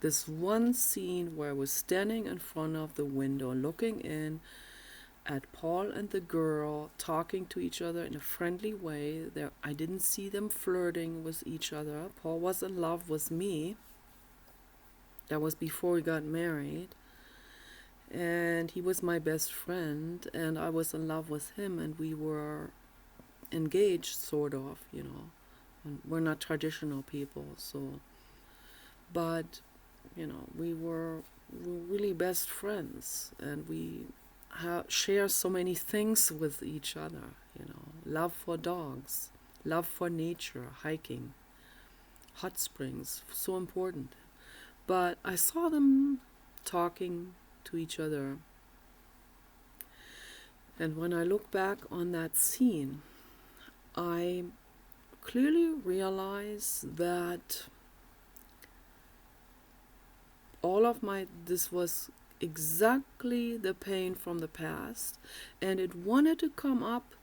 This one scene where I was standing in front of the window looking in at Paul and the girl talking to each other in a friendly way. I didn't see them flirting with each other. Paul was in love with me. That was before we got married. And he was my best friend, and I was in love with him, and we were engaged, sort of, you know. And we're not traditional people, so. But, you know, we were really best friends, and we share so many things with each other, you know. Love for dogs, love for nature, hiking, hot springs, so important. But I saw them talking to each other. And when I look back on that scene, I clearly realize that this was exactly the pain from the past, and it wanted to come up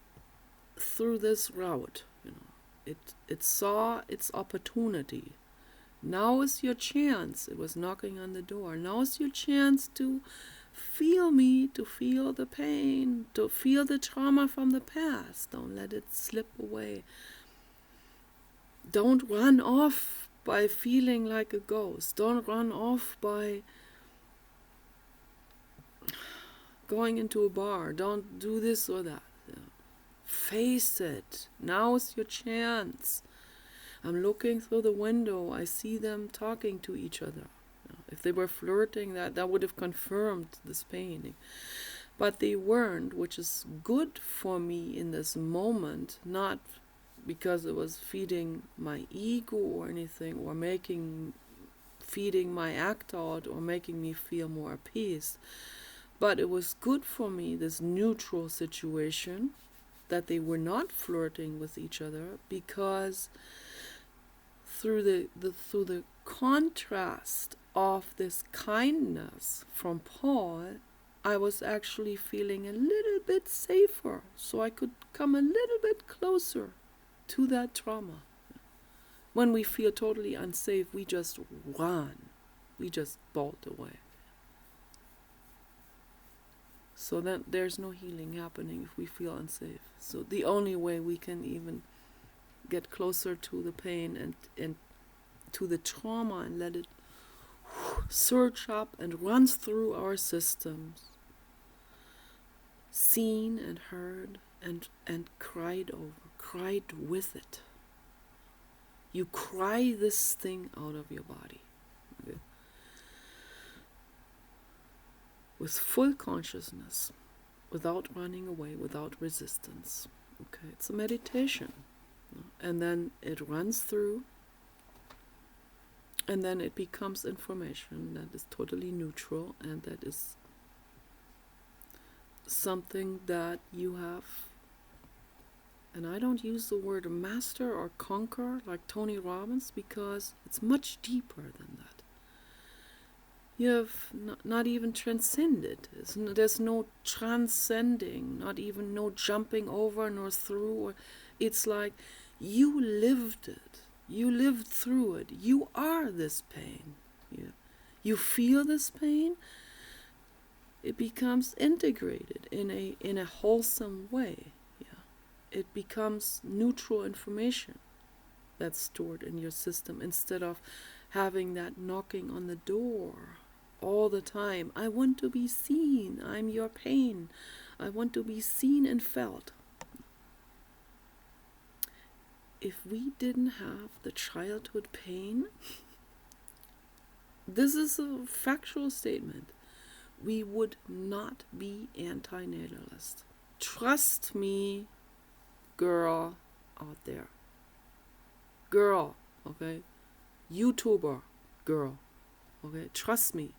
through this route, you know. It saw its opportunity. Now is your chance. It was knocking on the door. Now is your chance to feel me, to feel the pain, to feel the trauma from the past. Don't let it slip away. Don't run off by feeling like a ghost. Don't run off by going into a bar. Don't do this or that. Face it. Now is your chance. I'm looking through the window. I see them talking to each other. If they were flirting, that would have confirmed this pain. But they weren't, which is good for me in this moment, not because it was feeding my ego or anything, or feeding my act out, or making me feel more at peace. But it was good for me, this neutral situation, that they were not flirting with each other, because through the contrast of this kindness from Paul, I was actually feeling a little bit safer, so I could come a little bit closer to that trauma. When we feel totally unsafe, we just run, we just bolt away. So then there's no healing happening if we feel unsafe. So the only way we can even get closer to the pain and to the trauma and let it surge up and runs through our systems, seen and heard and cried over, cried with it. You cry this thing out of your body. Okay? With full consciousness, without running away, without resistance. Okay, it's a meditation. And then it runs through, and then it becomes information that is totally neutral, and that is something that you have, and I don't use the word master or conquer like Tony Robbins, because it's much deeper than that. You have not even transcended. There's no transcending, not even no jumping over nor through. It's like you lived it. You lived through it. You are this pain. You feel this pain. It becomes integrated in a wholesome way. It becomes neutral information that's stored in your system, instead of having that knocking on the door all the time. I want to be seen. I'm your pain. I want to be seen and felt. If we didn't have the childhood pain, this is a factual statement, we would not be antinatalist. Trust me, girl out there. Girl, okay? YouTuber, girl, okay? Trust me.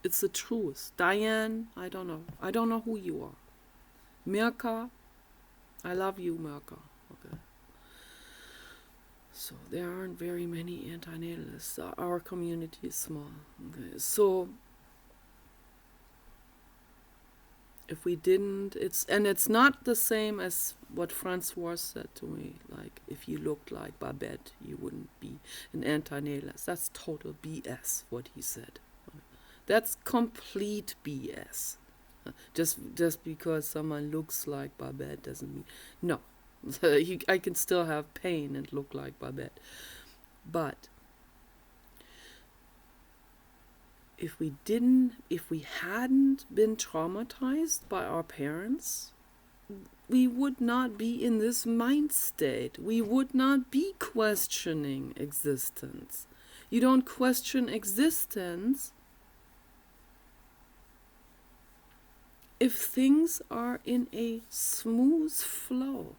It's the truth. Diane, I don't know. I don't know who you are. Mirka, I love you, Mirka, okay? So there aren't very many antinatalists. Our community is small. Okay, so If we didn't, it's not the same as what Francois said to me, like, if you looked like Babette, you wouldn't be an anti-natalist. That's total BS, what he said. That's complete BS. Just because someone looks like Babette doesn't mean, no. I can still have pain and look like Babette. But if we hadn't been traumatized by our parents, we would not be in this mind state. We would not be questioning existence. You don't question existence if things are in a smooth flow.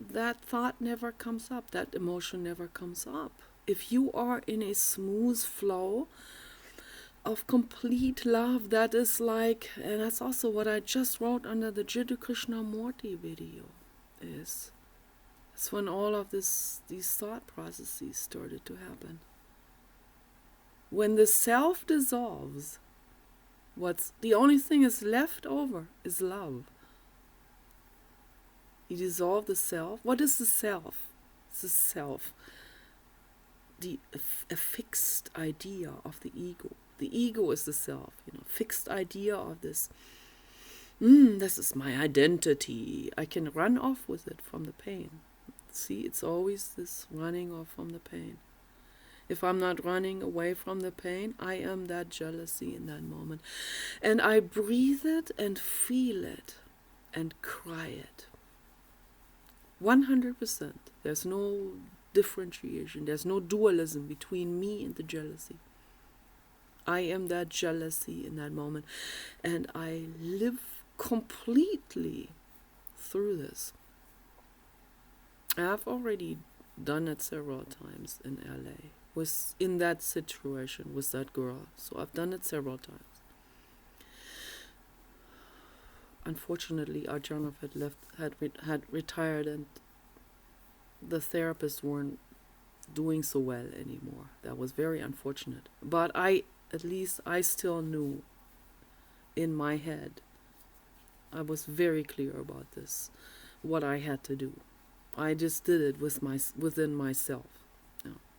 That thought never comes up, that emotion never comes up. If you are in a smooth flow of complete love, that is like, and that's also what I just wrote under the Jiddu Krishnamurti video, is that's when all of these thought processes started to happen. When the self dissolves, what's the only thing is left over is love. You dissolve the self. What is the self? It's the self. A fixed idea of the ego. The ego is the self, fixed idea of this. This is my identity. I can run off with it from the pain. See, it's always this running off from the pain. If I'm not running away from the pain, I am that jealousy in that moment. And I breathe it and feel it and cry it. 100%. There's no differentiation. There's no dualism between me and the jealousy. I am that jealousy in that moment. And I live completely through this. I've already done it several times in LA. Was in that situation with that girl. So I've done it several times. Unfortunately, our John had retired, and the therapists weren't doing so well anymore. That was very unfortunate. But at least I still knew in my head, I was very clear about this, what I had to do. I just did it within myself.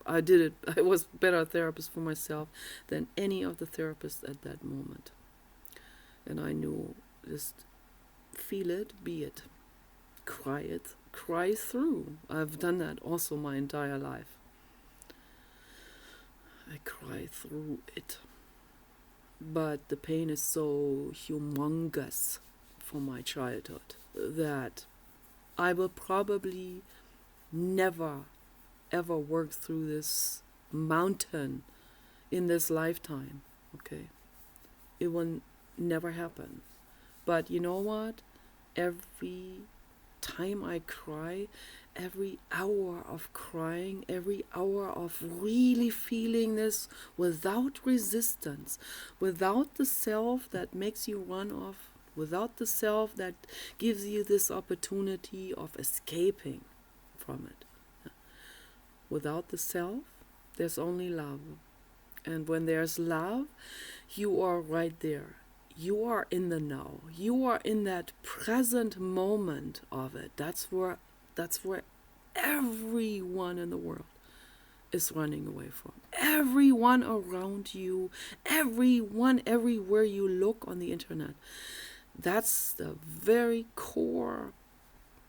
I did it. I was a better therapist for myself than any of the therapists at that moment. And I knew, just feel it, be it, cry through. I've done that also my entire life. I cry through it. But the pain is so humongous from my childhood that I will probably never ever work through this mountain in this lifetime. Okay, it will never happen. But you know what? Every time I cry, every hour of crying, every hour of really feeling this without resistance, without the self that makes you run off, without the self that gives you this opportunity of escaping from it. Without the self, there's only love. And when there's love, you are right there. You are in the now. You are in that present moment of it. That's where everyone in the world is running away from. Everyone around you, everyone, everywhere you look on the internet. That's the very core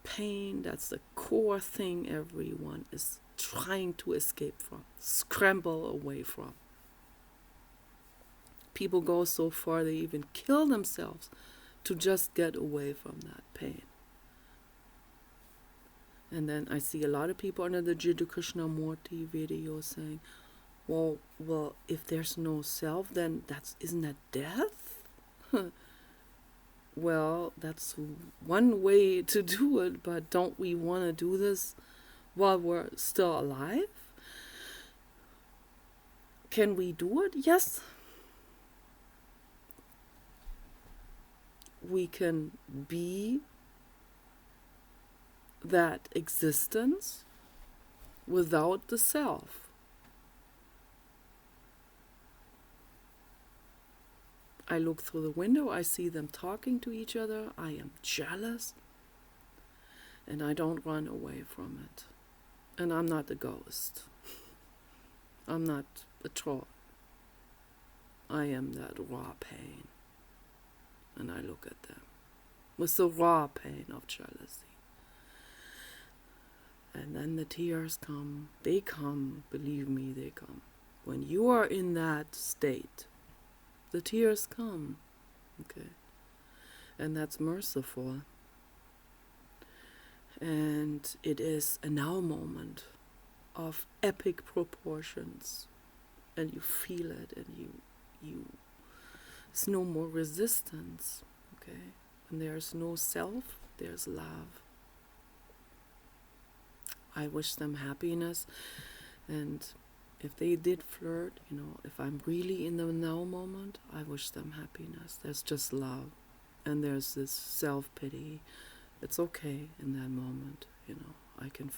pain. That's the core thing everyone is trying to escape from, scramble away from. People go so far they even kill themselves to just get away from that pain. And then I see a lot of people under the Jiddu Krishnamurti video saying, well, if there's no self, then isn't that death? Well, that's one way to do it, but don't we want to do this while we're still alive? Can we do it? Yes. We can be that existence without the self. I look through the window, I see them talking to each other, I am jealous, and I don't run away from it. And I'm not the ghost. I'm not a troll. I am that raw pain. And I look at them with the raw pain of jealousy. And then the tears come. They come, believe me, they come. When you are in that state, the tears come. Okay? And that's merciful. And it is a now moment of epic proportions. And you feel it, and there's no more resistance. Okay? And there's no self, there's love. I wish them happiness, and if they did flirt, if I'm really in the now moment, I wish them happiness. There's just love, and there's this self-pity. It's okay in that moment, I can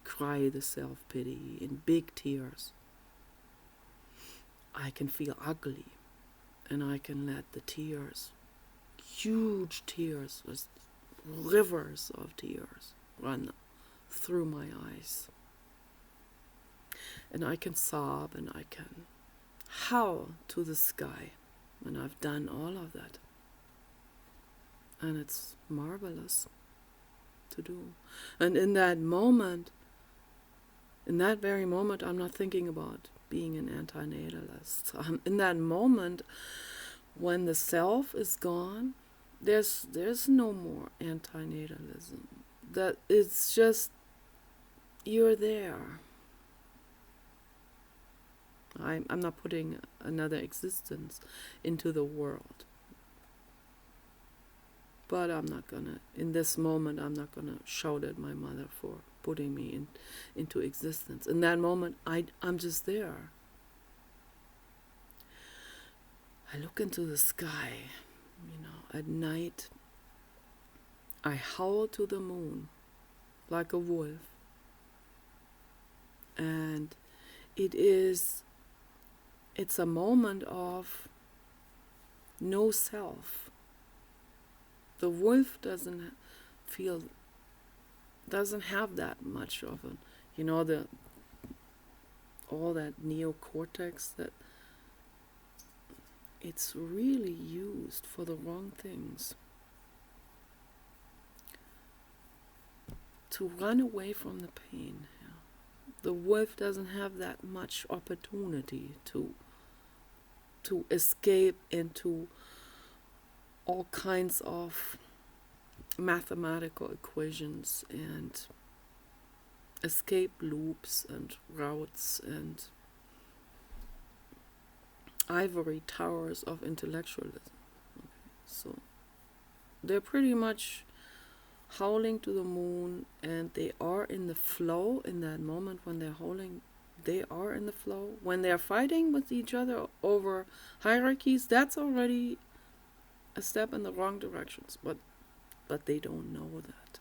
cry the self-pity in big tears. I can feel ugly, and I can let the tears, huge tears, rivers of tears, run through my eyes. And I can sob, and I can howl to the sky. And I've done all of that. And it's marvelous to do. And in that moment, in that very moment, I'm not thinking about being an antinatalist. In that moment, when the self is gone, there's no more antinatalism. That it's just, you're there. I'm not putting another existence into the world. But in this moment, I'm not gonna shout at my mother for putting me into existence. In that moment, I'm just there. I look into the sky, at night. I howl to the moon like a wolf. And it's a moment of no self. The wolf doesn't have that much of all that neocortex, that it's really used for the wrong things. To run away from the pain. The wolf doesn't have that much opportunity to escape into all kinds of mathematical equations and escape loops and routes and ivory towers of intellectualism. Okay. So they're pretty much howling to the moon, and they are in the flow in that moment when they're howling. They are in the flow. When they're fighting with each other over hierarchies, that's already a step in the wrong directions. But they don't know that.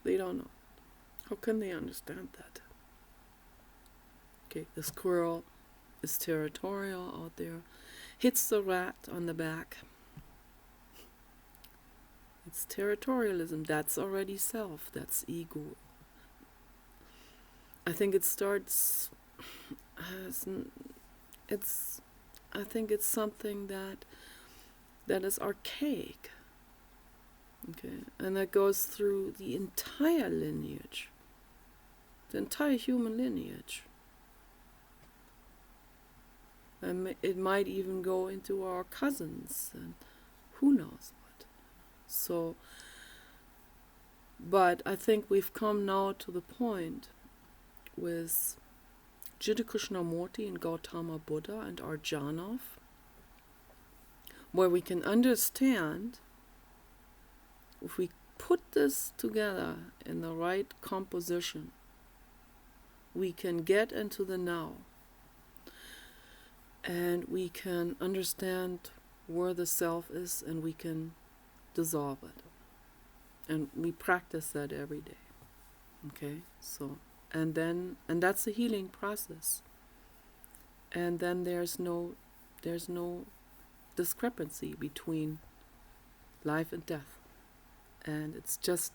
They don't know. How can they understand that? Okay, the squirrel is territorial out there, hits the rat on the back. It's territorialism. That's already self. That's ego. I think it starts I think it's something that is archaic. Okay, and that goes through the entire lineage, the entire human lineage. And it might even go into our cousins, and who knows what. So, but I think we've come now to the point with Jiddu Krishnamurti and Gautama Buddha and Arjanov, where we can understand, if we put this together in the right composition, we can get into the now, and we can understand where the self is, and we can dissolve it. And we practice that every day. Okay, so and that's a healing process. And then there's no discrepancy between life and death. And it's just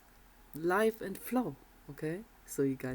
life and flow, okay? So you guys